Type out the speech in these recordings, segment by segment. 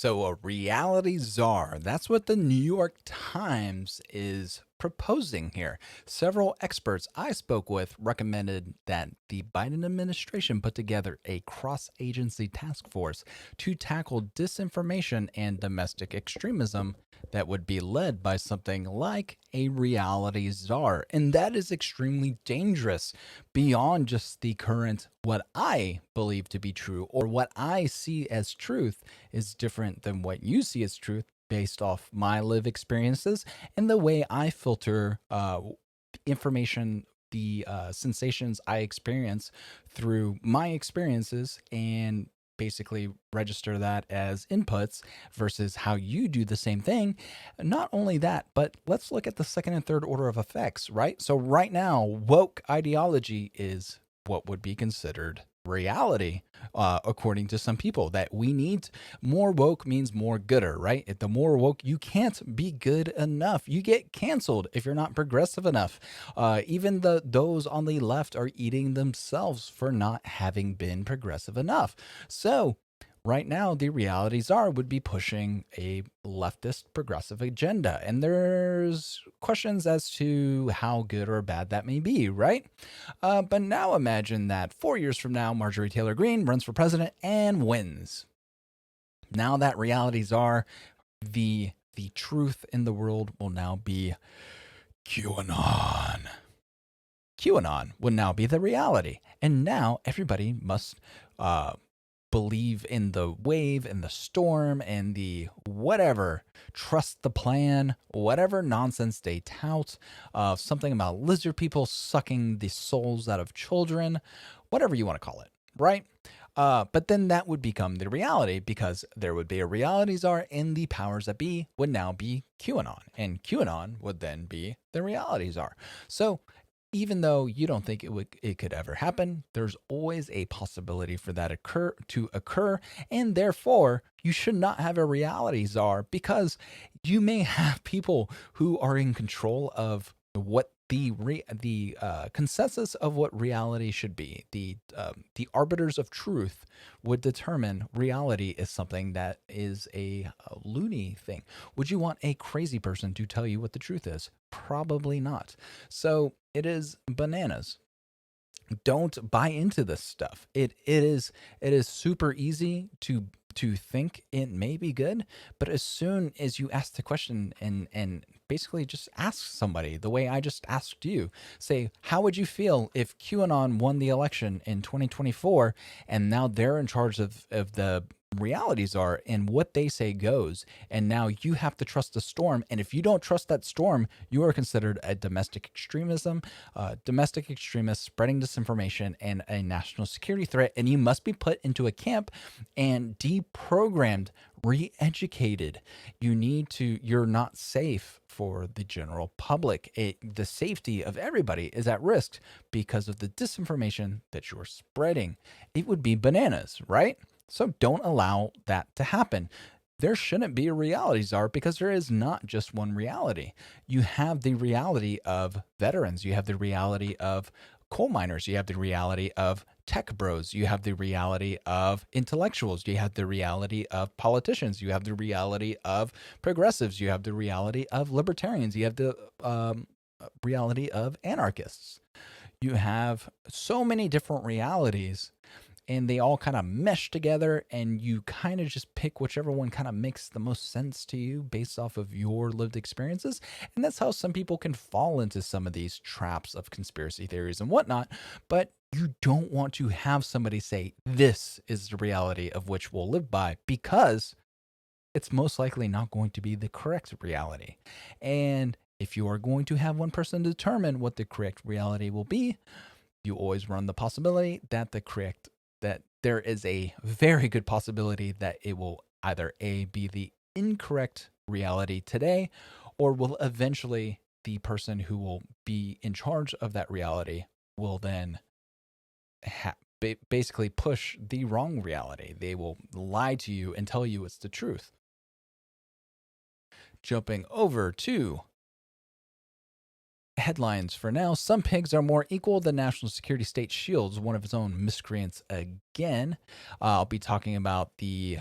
So, a reality czar, that's what the New York Times is proposing here. Several experts I spoke with recommended that the Biden administration put together a cross agency task force to tackle disinformation and domestic extremism that would be led by something like a reality czar. And that is extremely dangerous beyond just the current, what I believe to be true or what I see as truth is different than what you see as truth based off my live experiences and the way I filter information, the sensations I experience through my experiences and basically register that as inputs versus how you do the same thing. Not only that, but let's look at the second and third order of effects, right? So, right now, woke ideology is what would be considered reality, according to some people, that we need more woke means more gooder, right? If the more woke, you can't be good enough. You get canceled if you're not progressive enough. Even those on the left are eating themselves for not having been progressive enough. So, right now, the reality czar would be pushing a leftist progressive agenda. And there's questions as to how good or bad that may be, right? But now imagine that 4 years from now, Marjorie Taylor Greene runs for president and wins. Now that reality czar, the truth in the world will now be QAnon. QAnon would now be the reality. And now everybody must believe in the wave and the storm and the whatever, trust the plan, whatever nonsense they tout, something about lizard people sucking the souls out of children, whatever you want to call it, right? But then that would become the reality because there would be a reality czar and the powers that be would now be QAnon. And QAnon would then be the reality czar. So even though you don't think it could ever happen, there's always a possibility for that to occur, and therefore you should not have a reality czar because you may have people who are in control of what the consensus of what reality should be. The arbiters of truth would determine reality is something that is a loony thing. Would you want a crazy person to tell you what the truth is? Probably not. So it is bananas. Don't buy into this stuff. It is super easy to think it may be good, but as soon as you ask the question and basically just ask somebody the way I just asked you, say, how would you feel if QAnon won the election in 2024 and now they're in charge of the realities are and what they say goes, and now you have to trust the storm, and if you don't trust that storm, you are considered a domestic extremist spreading disinformation and a national security threat, and you must be put into a camp and deprogrammed, re-educated. You're not safe for the general public. The safety of everybody is at risk because of the disinformation that you're spreading. It would be bananas, right? So don't allow that to happen. There shouldn't be a reality czar because there is not just one reality. You have the reality of veterans, you have the reality of coal miners, you have the reality of tech bros, you have the reality of intellectuals, you have the reality of politicians, you have the reality of progressives, you have the reality of libertarians, you have the reality of anarchists. You have so many different realities and they all kind of mesh together and you kind of just pick whichever one kind of makes the most sense to you based off of your lived experiences. And that's how some people can fall into some of these traps of conspiracy theories and whatnot. But you don't want to have somebody say, this is the reality of which we'll live by, because it's most likely not going to be the correct reality. And if you are going to have one person determine what the correct reality will be, you always run the possibility that that there is a very good possibility that it will either A, be the incorrect reality today, or will eventually the person who will be in charge of that reality will then basically push the wrong reality. They will lie to you and tell you it's the truth. Jumping over to headlines for now. Some pigs are more equal. The national security state shields one of its own miscreants again. I'll be talking about the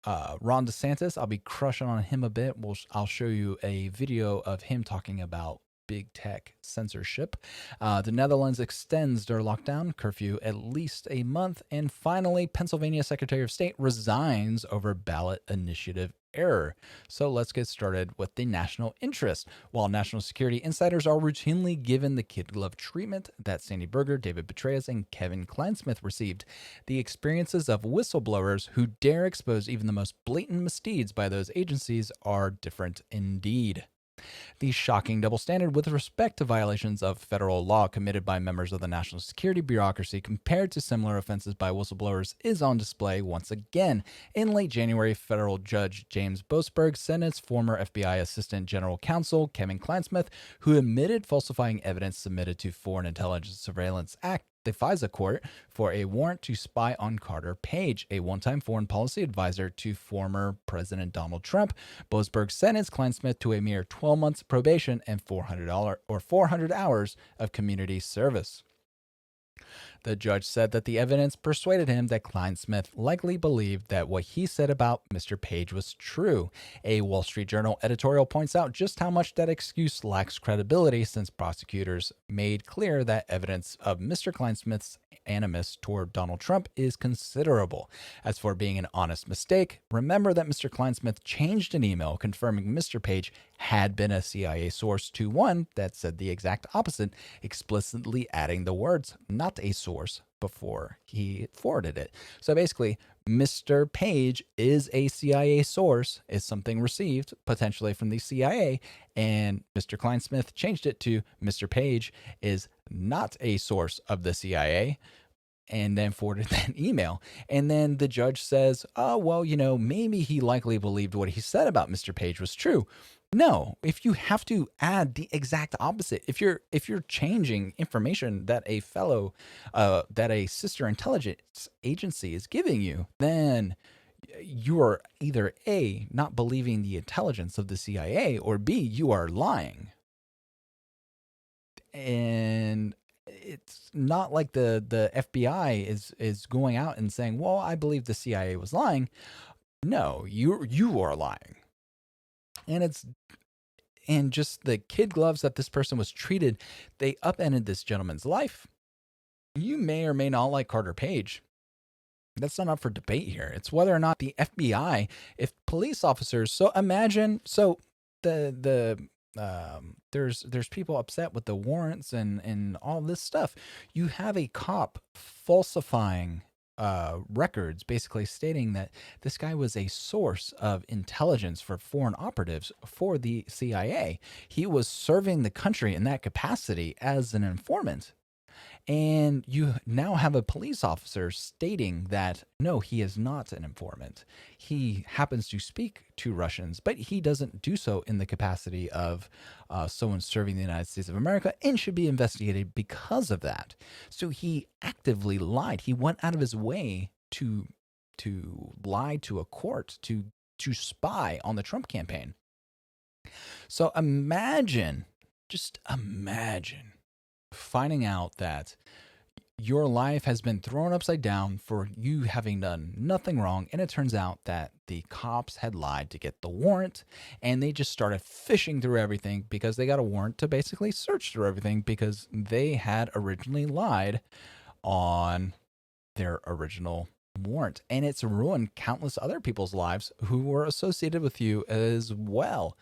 Ron DeSantis, I'll be crushing on him a bit. I'll show you a video of him talking about big tech censorship. The Netherlands extends their lockdown curfew at least a month. And finally, Pennsylvania Secretary of State resigns over ballot initiative error. So let's get started with the national interest. While national security insiders are routinely given the kid glove treatment that Sandy Berger, David Petraeus, and Kevin Kleinsmith received, the experiences of whistleblowers who dare expose even the most blatant misdeeds by those agencies are different indeed. The shocking double standard with respect to violations of federal law committed by members of the national security bureaucracy compared to similar offenses by whistleblowers is on display once again. In late January, federal judge James Boasberg sentenced former FBI Assistant General Counsel Kevin Kleinsmith, who admitted falsifying evidence submitted to Foreign Intelligence Surveillance Act, the FISA court, for a warrant to spy on Carter Page, a one-time foreign policy advisor to former President Donald Trump. Boasberg sentenced Kleinsmith to a mere 12 months probation and $400 hours of community service. The judge said that the evidence persuaded him that Kleinsmith likely believed that what he said about Mr. Page was true. A Wall Street Journal editorial points out just how much that excuse lacks credibility, since prosecutors made clear that evidence of Mr. Kleinsmith's animus toward Donald Trump is considerable. As for being an honest mistake, remember that Mr. Kleinsmith changed an email confirming Mr. Page had been a CIA source to one that said the exact opposite, explicitly adding the words "not a source" before he forwarded it. So basically, Mr. Page is a CIA source, is something received potentially from the CIA, and Mr. Kleinsmith changed it to Mr. Page is not a source of the CIA, and then forwarded that email. And then the judge says, oh, well, maybe he likely believed what he said about Mr. Page was true. No, if you have to add the exact opposite, if you're changing information that that a sister intelligence agency is giving you, then you are either A, not believing the intelligence of the CIA, or B, you are lying. And it's not like the FBI is going out and saying, well, I believe the CIA was lying. No, you are lying. And just the kid gloves that this person was treated, they upended this gentleman's life. You may or may not like Carter Page. That's not up for debate here. It's whether or not the FBI, if police officers, so imagine, there's people upset with the warrants and all this stuff. You have a cop falsifying records, basically stating that this guy was a source of intelligence for foreign operatives for the CIA. He was serving the country in that capacity as an informant. And you now have a police officer stating that, no, he is not an informant. He happens to speak to Russians, but he doesn't do so in the capacity of someone serving the United States of America, and should be investigated because of that. So he actively lied. He went out of his way to lie to a court, to spy on the Trump campaign. So just imagine finding out that your life has been thrown upside down for you having done nothing wrong, and it turns out that the cops had lied to get the warrant, and they just started fishing through everything because they got a warrant to basically search through everything because they had originally lied on their original warrant, and it's ruined countless other people's lives who were associated with you as well.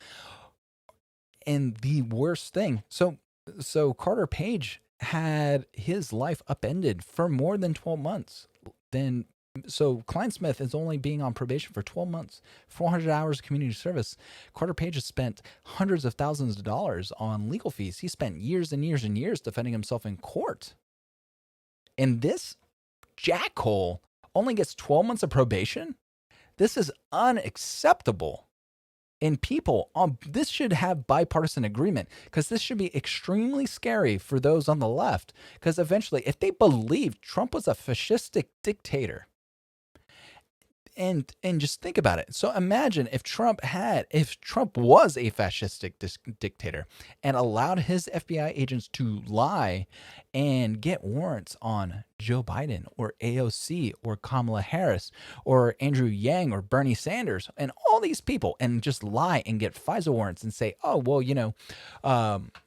And the worst thing, so Carter Page had his life upended for more than 12 months. So Kleinsmith is only being on probation for 12 months, 400 hours of community service. Carter Page has spent hundreds of thousands of dollars on legal fees. He spent years and years and years defending himself in court. And this jackhole only gets 12 months of probation? This is unacceptable. And people, this should have bipartisan agreement, because this should be extremely scary for those on the left. Because eventually, if they believe Trump was a fascistic dictator, and just think about it. So imagine if Trump was a fascistic dictator and allowed his FBI agents to lie and get warrants on Joe Biden or AOC or Kamala Harris or Andrew Yang or Bernie Sanders and all these people and just lie and get FISA warrants and say, oh, well,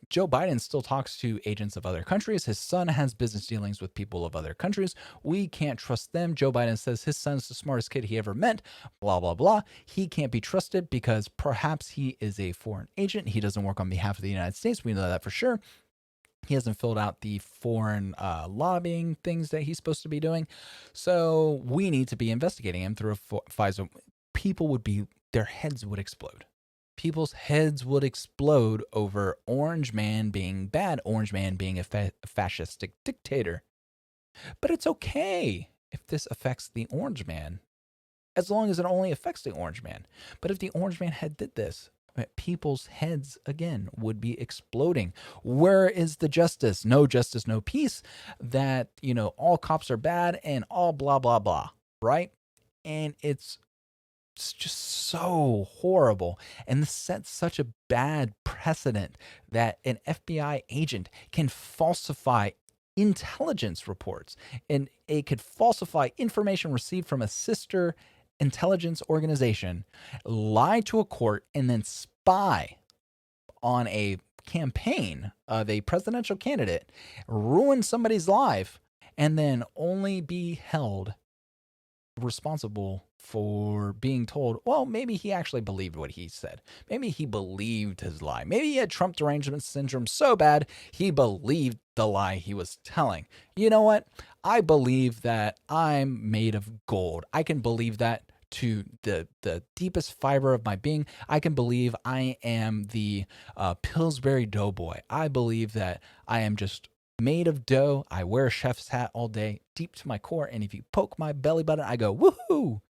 Joe Biden still talks to agents of other countries. His son has business dealings with people of other countries. We can't trust them. Joe Biden says his son's the smartest kid he ever met, blah, blah, blah. He can't be trusted because perhaps he is a foreign agent. He doesn't work on behalf of the United States. We know that for sure. He hasn't filled out the foreign lobbying things that he's supposed to be doing. So we need to be investigating him through a FISA. Their heads would explode. People's heads would explode over Orange Man being bad, Orange Man being a fascistic dictator. But it's okay if this affects the Orange Man, as long as it only affects the Orange Man. But if the Orange Man had did this, people's heads, again, would be exploding. Where is the justice? No justice, no peace. That, all cops are bad and all blah, blah, blah, right? And it's just so horrible. And this sets such a bad precedent that an FBI agent can falsify intelligence reports and it could falsify information received from a sister intelligence organization, lie to a court, and then spy on a campaign of a presidential candidate, ruin somebody's life, and then only be held responsible for being told, well, maybe he actually believed what he said. Maybe he believed his lie. Maybe he had Trump derangement syndrome so bad he believed the lie he was telling. You know what? I believe that I'm made of gold. I can believe that to the deepest fiber of my being. I can believe I am the Pillsbury Doughboy. I believe that I am just made of dough. I wear a chef's hat all day, deep to my core, and if you poke my belly button, I go, woohoo!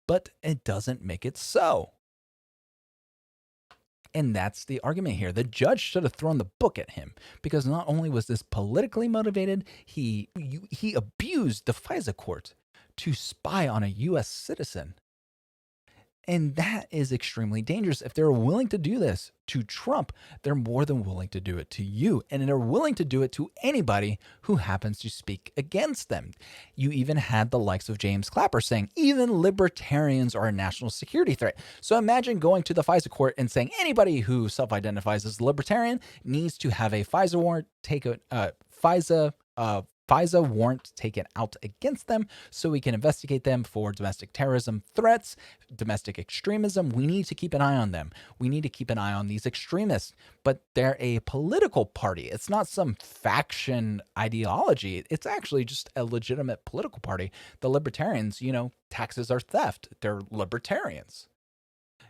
But it doesn't make it so. And that's the argument here. The judge should have thrown the book at him because not only was this politically motivated, he abused the FISA court to spy on a U.S. citizen. And that is extremely dangerous. If they're willing to do this to Trump, they're more than willing to do it to you. And they're willing to do it to anybody who happens to speak against them. You even had the likes of James Clapper saying even libertarians are a national security threat. So imagine going to the FISA court and saying anybody who self-identifies as libertarian needs to have a FISA warrant, FISA warrant taken out against them so we can investigate them for domestic terrorism threats, domestic extremism. We need to keep an eye on them. We need to keep an eye on these extremists, but they're a political party. It's not some faction ideology. It's actually just a legitimate political party. The libertarians, taxes are theft. They're libertarians.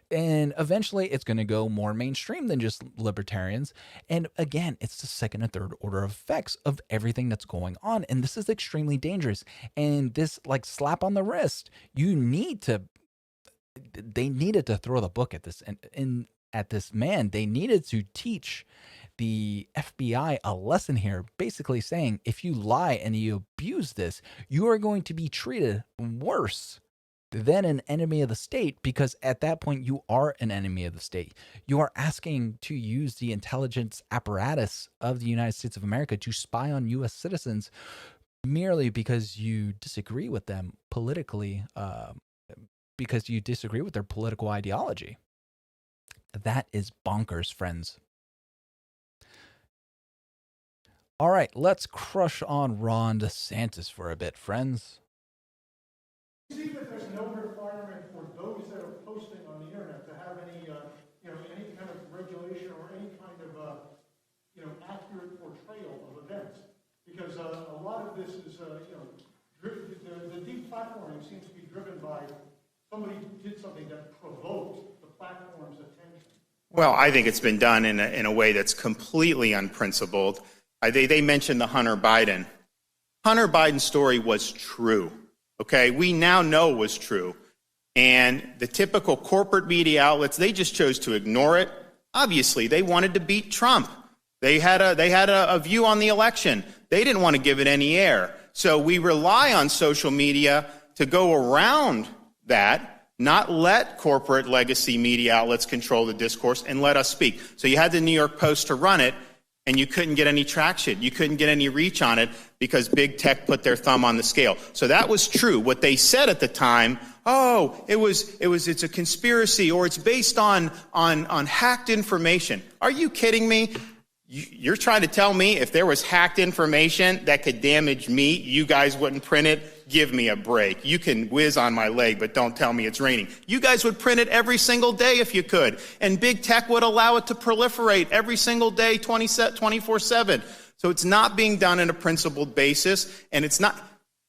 And eventually it's going to go more mainstream than just libertarians. And again, it's the second and third order effects of everything that's going on. And this is extremely dangerous. And this slap on the wrist, they needed to throw the book at this and at this man. They needed to teach the FBI a lesson here, basically saying, if you lie and you abuse this, you are going to be treated worse than an enemy of the state, because at that point you are an enemy of the state. You are asking to use the intelligence apparatus of the United States of America to spy on U.S. citizens merely because you disagree with them politically, because you disagree with their political ideology. That is bonkers, friends. All right, let's crush on Ron DeSantis for a bit, friends. See that there's no requirement for those that are posting on the internet to have any, any kind of regulation or any kind of, accurate portrayal of events, because a lot of this is, the deplatforming seems to be driven by somebody did something that provoked the platform's attention. Well, I think it's been done in a way that's completely unprincipled. They mentioned the Hunter Biden. Hunter Biden story was true. Okay, we now know was true. And the typical corporate media outlets, they just chose to ignore it. Obviously, they wanted to beat Trump. They had a view on the election. They didn't want to give it any air. So we rely on social media to go around that, not let corporate legacy media outlets control the discourse and let us speak. So you had the New York Post to run it. and you couldn't get any traction. You couldn't get any reach on it because big tech put their thumb on the scale. So that was true. What they said at the time, oh, it's a conspiracy, or it's based on hacked information. Are you kidding me? You're trying to tell me if there was hacked information that could damage me, you guys wouldn't print it? Give me a break. You can whiz on my leg, but don't tell me it's raining. You guys would print it every single day if you could. And big tech would allow it to proliferate every single day, 24/7. So it's not being done on a principled basis. And it's not,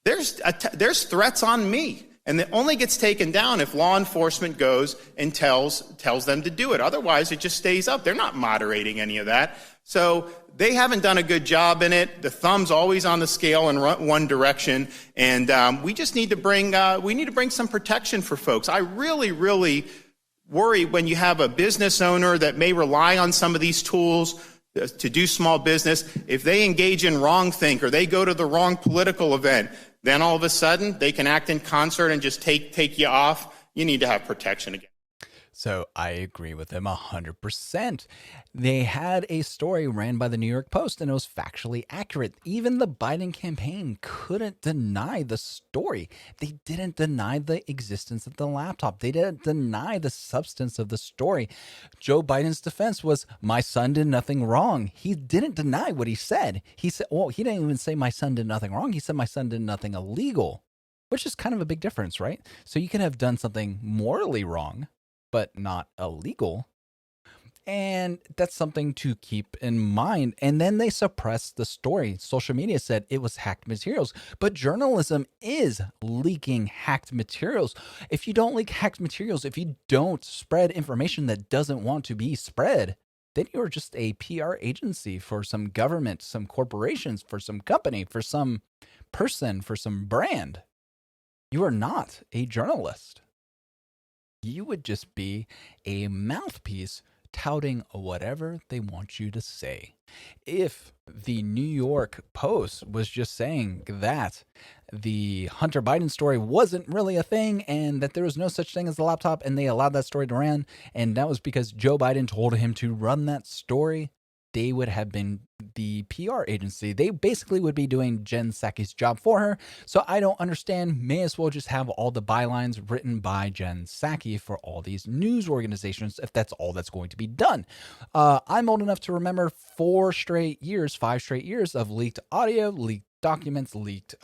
there's threats on me. And it only gets taken down if law enforcement goes and tells them to do it. Otherwise, it just stays up. They're not moderating any of that. So they haven't done a good job in it. The thumb's always on the scale in one direction. And we just need to bring some protection for folks. I really, really worry when you have a business owner that may rely on some of these tools to do small business. If they engage in wrongthink or they go to the wrong political event, then all of a sudden they can act in concert and just take you off. You need to have protection again. So I agree with him 100%. They had a story ran by the New York Post and it was factually accurate. Even the Biden campaign couldn't deny the story. They didn't deny the existence of the laptop. They didn't deny the substance of the story. Joe Biden's defense was, my son did nothing wrong. He didn't deny what he said. He said, well, he didn't even say my son did nothing wrong. He said my son did nothing illegal, which is kind of a big difference, right? So you can have done something morally wrong, but not illegal. And that's something to keep in mind. And then they suppressed the story. Social media said it was hacked materials, but journalism is leaking hacked materials. If you don't leak hacked materials, if you don't spread information that doesn't want to be spread, then you're just a PR agency for some government, some corporations, for some company, for some person, for some brand. You are not a journalist. You would just be a mouthpiece touting whatever they want you to say. If the New York Post was just saying that the Hunter Biden story wasn't really a thing and that there was no such thing as a laptop and they allowed that story to run, and that was because Joe Biden told him to run that story, they would have been the PR agency. They basically would be doing Jen Psaki's job for her. So I don't understand. May as well just have all the bylines written by Jen Psaki for all these news organizations if that's all that's going to be done. I'm old enough to remember 5 straight years of leaked audio, leaked documents, leaked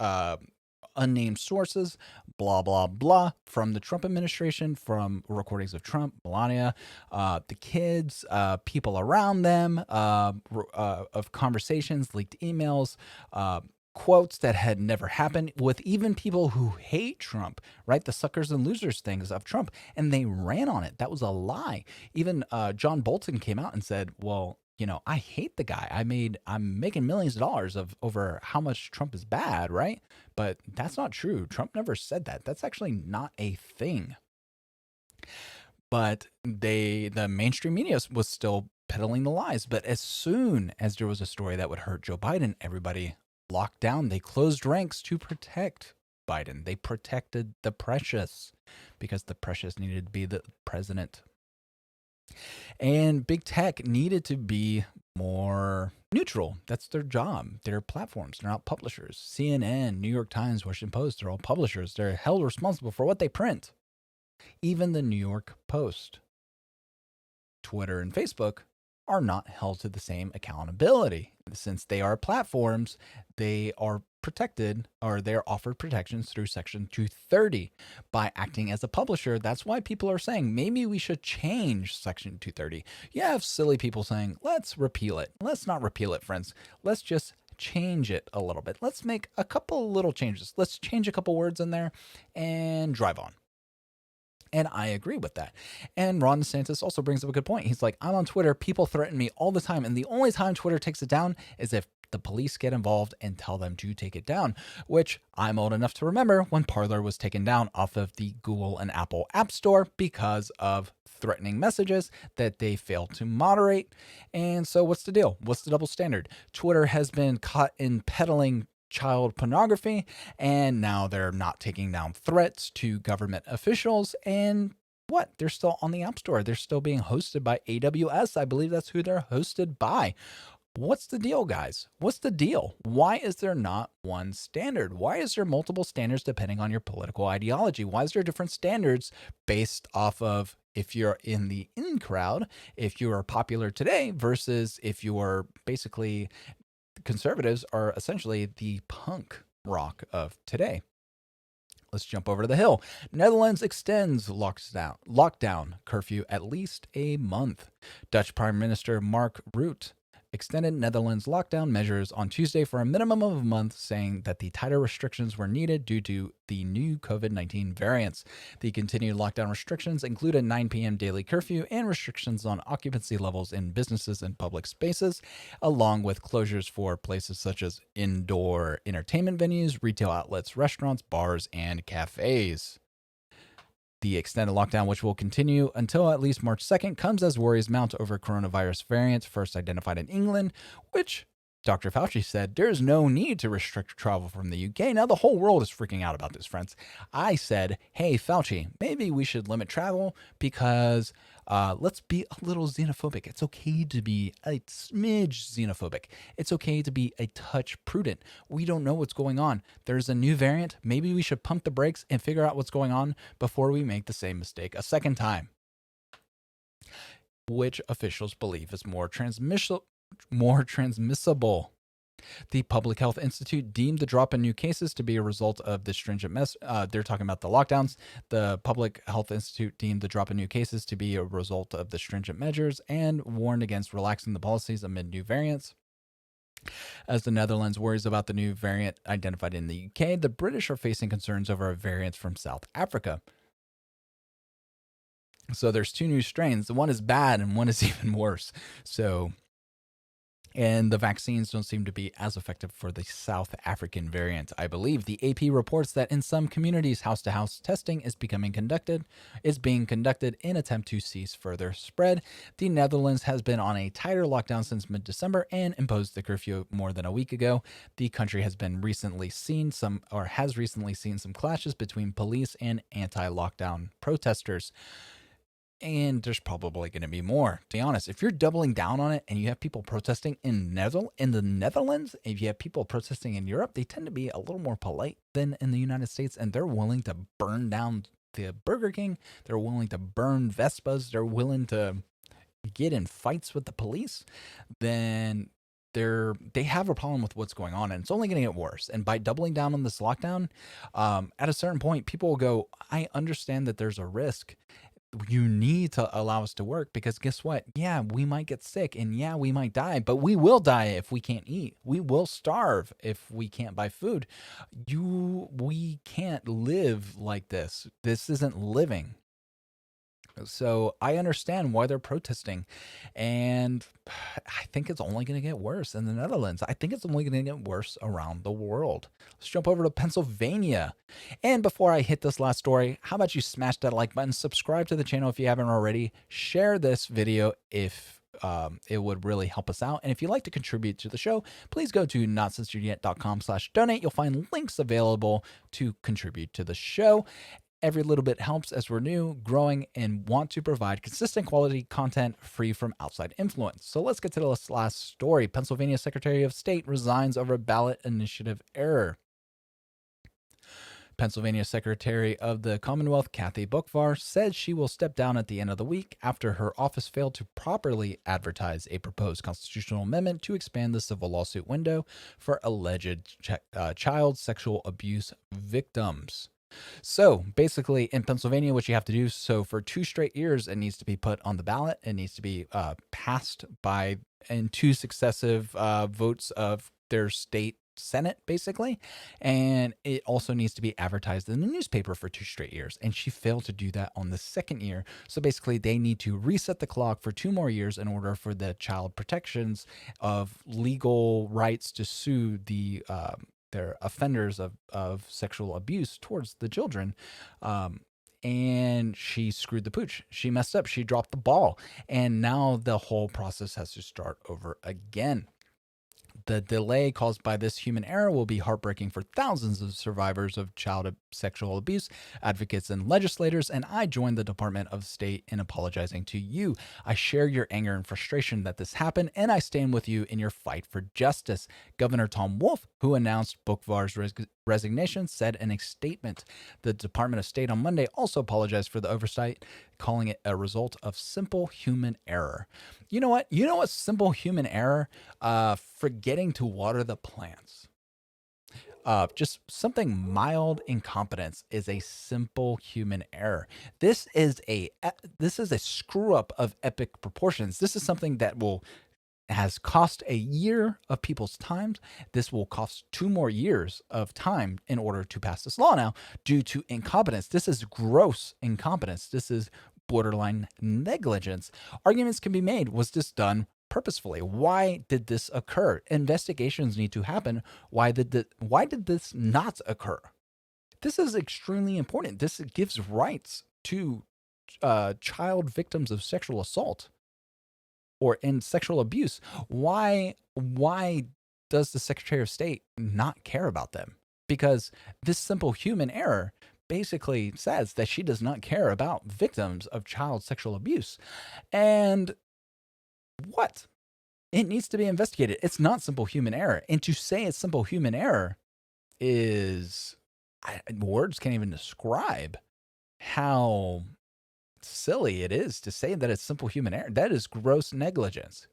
unnamed sources, blah, blah, blah, from the Trump administration, from recordings of Trump, Melania, the kids, people around them, of conversations, leaked emails, quotes that had never happened with even people who hate Trump, right? The suckers and losers things of Trump, and they ran on it. That was a lie. Even John Bolton came out and said, well, you know, I hate the guy. I'm making millions of dollars over how much Trump is bad, right? But that's not true. Trump never said that. That's actually not a thing. But the mainstream media was still peddling the lies. But as soon as there was a story that would hurt Joe Biden, everybody locked down. They closed ranks to protect Biden. They protected the precious because the precious needed to be the president. And big tech needed to be more neutral. That's their job. They're platforms. They're not publishers. CNN, New York Times, Washington Post, they're all publishers. They're held responsible for what they print. Even the New York Post, Twitter, and Facebook are not held to the same accountability. Since they are platforms, they are protected, or they're offered protections through Section 230 by acting as a publisher. That's why people are saying maybe we should change Section 230. You have silly people saying, let's repeal it. Let's not repeal it, friends. Let's just change it a little bit. Let's make a couple little changes. Let's change a couple words in there and drive on. And I agree with that. And Ron DeSantis also brings up a good point. He's like, I'm on Twitter. People threaten me all the time. And the only time Twitter takes it down is if the police get involved and tell them to take it down, which I'm old enough to remember when Parler was taken down off of the Google and Apple App Store because of threatening messages that they failed to moderate. And so what's the deal? What's the double standard? Twitter has been caught in peddling child pornography, and now they're not taking down threats to government officials. And what? They're still on the App Store. They're still being hosted by AWS. I believe that's who they're hosted by. What's the deal, guys? What's the deal? Why is there not one standard? Why is there multiple standards depending on your political ideology? Why is there different standards based off of if you're in the in crowd, if you are popular today versus if you are basically conservatives are essentially the punk rock of today? Let's jump over to the hill. Netherlands extends lockdown curfew at least a month. Dutch Prime Minister Mark Rutte extended Netherlands lockdown measures on Tuesday for a minimum of a month, saying that the tighter restrictions were needed due to the new COVID-19 variants. The continued lockdown restrictions include a 9 p.m. daily curfew and restrictions on occupancy levels in businesses and public spaces, along with closures for places such as indoor entertainment venues, retail outlets, restaurants, bars, and cafes. The extended lockdown, which will continue until at least March 2nd, comes as worries mount over coronavirus variants first identified in England, which Dr. Fauci said there's no need to restrict travel from the UK. Now, the whole world is freaking out about this, friends. I said, hey, Fauci, maybe we should limit travel because let's be a little xenophobic. It's okay to be a smidge xenophobic. It's okay to be a touch prudent. We don't know what's going on. There's a new variant. Maybe we should pump the brakes and figure out what's going on before we make the same mistake a second time, which officials believe is more transmissible. The Public Health Institute deemed the drop in new cases to be a result of the stringent they're talking about the lockdowns. The Public Health Institute deemed the drop in new cases to be a result of the stringent measures and warned against relaxing the policies amid new variants. As the Netherlands worries about the new variant identified in the UK, the British are facing concerns over a variant from South Africa. So there's two new strains. One is bad and one is even worse. And the vaccines don't seem to be as effective for the South African variant. I believe the AP reports that in some communities, house-to-house testing is being conducted in attempt to cease further spread. The Netherlands has been on a tighter lockdown since mid-December and imposed the curfew more than a week ago. The country has recently seen some clashes between police and anti-lockdown protesters. And there's probably going to be more. To be honest, if you're doubling down on it and you have people protesting in the Netherlands, if you have people protesting in Europe, they tend to be a little more polite than in the United States, and they're willing to burn down the Burger King. They're willing to burn Vespas. They're willing to get in fights with the police. Then they have a problem with what's going on, and it's only going to get worse. And by doubling down on this lockdown, at a certain point, people will go, I understand that there's a risk. You need to allow us to work because guess what? Yeah, we might get sick and yeah, we might die, but we will die if we can't eat. We will starve if we can't buy food. We can't live like this. This isn't living. So I understand why they're protesting. And I think it's only going to get worse in the Netherlands. I think it's only going to get worse around the world. Let's jump over to Pennsylvania. And before I hit this last story, how about you smash that like button, subscribe to the channel if you haven't already, share this video if it would really help us out. And if you'd like to contribute to the show, please go to notcensoredyet.com/donate. You'll find links available to contribute to the show. Every little bit helps as we're new, growing, and want to provide consistent quality content free from outside influence. So let's get to this last story. Pennsylvania Secretary of State resigns over ballot initiative error. Pennsylvania Secretary of the Commonwealth, Kathy Boockvar, said she will step down at the end of the week after her office failed to properly advertise a proposed constitutional amendment to expand the civil lawsuit window for alleged child sexual abuse victims. So basically in Pennsylvania, what you have to do, so for 2 straight years, it needs to be put on the ballot. It needs to be passed in 2 successive votes of their state Senate, basically. And it also needs to be advertised in the newspaper for 2 straight years. And she failed to do that on the 2nd year. So basically they need to reset the clock for 2 more years in order for the child protections of legal rights to sue their offenders of sexual abuse towards the children. And she screwed the pooch. She messed up. She dropped the ball. And now the whole process has to start over again. The delay caused by this human error will be heartbreaking for thousands of survivors of sexual abuse, advocates, and legislators, and I join the Department of State in apologizing to you. I share your anger and frustration that this happened, and I stand with you in your fight for justice. Governor Tom Wolf, who announced Boockvar's resignation, said in a statement. The Department of State on Monday also apologized for the oversight, calling it a result of simple human error. You know what? You know what's simple human error? Forgetting to water the plants. Just something mild incompetence is a simple human error. This is a screw up of epic proportions. This is something that has cost a year of people's time. This will cost 2 more years of time in order to pass this law now due to incompetence. This is gross incompetence. This is borderline negligence. Arguments can be made. Was this done purposefully? Why did this occur? Investigations need to happen. Why did this not occur? This is extremely important. This gives rights to child victims of sexual assault or in sexual abuse. Why does the Secretary of State not care about them? Because this simple human error basically says that she does not care about victims of child sexual abuse. And what? It needs to be investigated. It's not simple human error. And to say it's simple human error is, words can't even describe how silly it is to say that it's simple human error. That is gross negligence.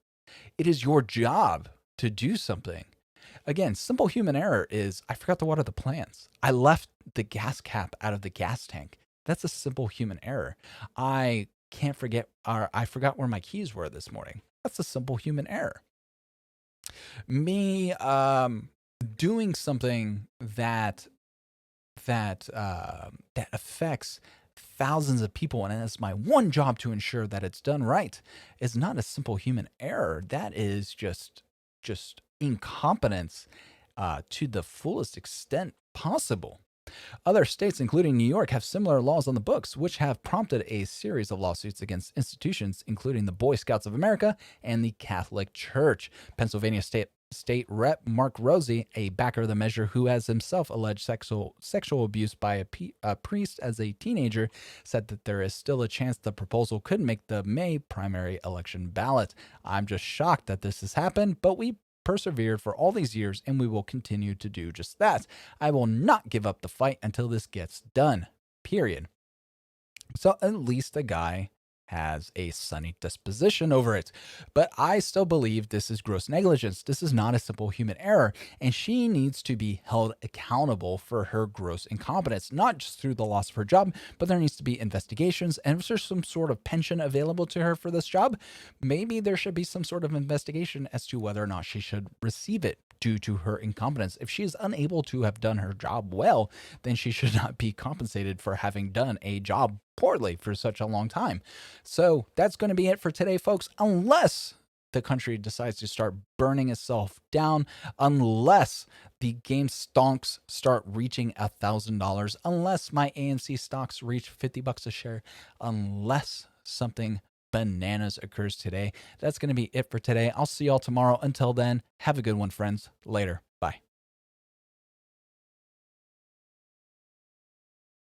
It is your job to do something. Again, simple human error is, I forgot to water the plants. I left the gas cap out of the gas tank. That's a simple human error. I forgot where my keys were this morning. That's a simple human error. Me doing something that affects thousands of people, and it's my one job to ensure that it's done right, is not a simple human error. That is just incompetence to the fullest extent possible. Other states, including New York, have similar laws on the books, which have prompted a series of lawsuits against institutions, including the Boy Scouts of America and the Catholic Church. Pennsylvania State Rep Mark Rosie, a backer of the measure who has himself alleged sexual abuse by a priest as a teenager, said that there is still a chance the proposal could make the May primary election ballot. I'm just shocked that this has happened, but we persevered for all these years, and we will continue to do just that. I will not give up the fight until this gets done, period. So at least the guy has a sunny disposition over it. But I still believe this is gross negligence. This is not a simple human error, and she needs to be held accountable for her gross incompetence, not just through the loss of her job, but there needs to be investigations. And if there's some sort of pension available to her for this job, maybe there should be some sort of investigation as to whether or not she should receive it due to her incompetence. If she is unable to have done her job well, then she should not be compensated for having done a job poorly for such a long time. So that's going to be it for today, folks, unless the country decides to start burning itself down, unless the game stonks start reaching $1,000, unless my AMC stocks reach $50 a share, unless something bananas occurs today. That's going to be it for today. I'll see y'all tomorrow. Until then, have a good one, friends. Later.